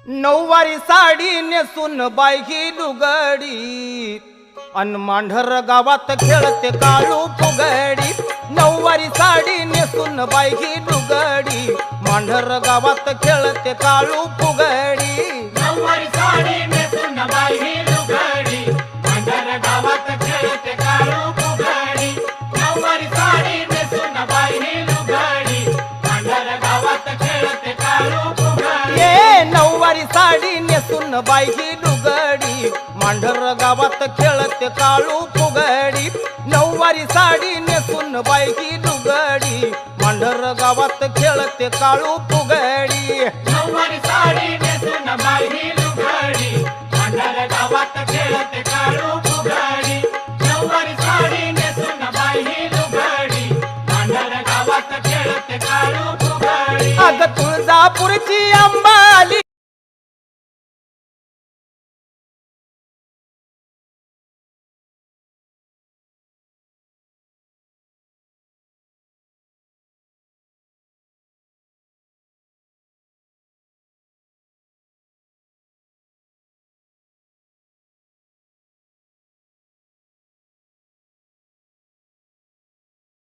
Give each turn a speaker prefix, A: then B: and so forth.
A: नऊवारी साडी नेसून बाई ही लुगडी अन मांढर गावात खेळते काळू फुगडी। नऊवारी साडी नेसून बाई ही लुगडी मांढर गावात खेळते काळू फुगडी।
B: नऊवारी साडी नेसून बाई ही लुगडी मांढर गावात खेळते काळू फुगडी। नऊवारी साडी नेसून बाई ही लुगडी मांढर गावात खेळते काळू फुगडी।
A: ये नऊवारी साडी नेसून बाई ही लुगडी मांढर गावात खेळते काळू फुगडी। नऊवारी साडी नेसून बाई ही लुगडी मांढर गावात खेळते काळू फुगडी।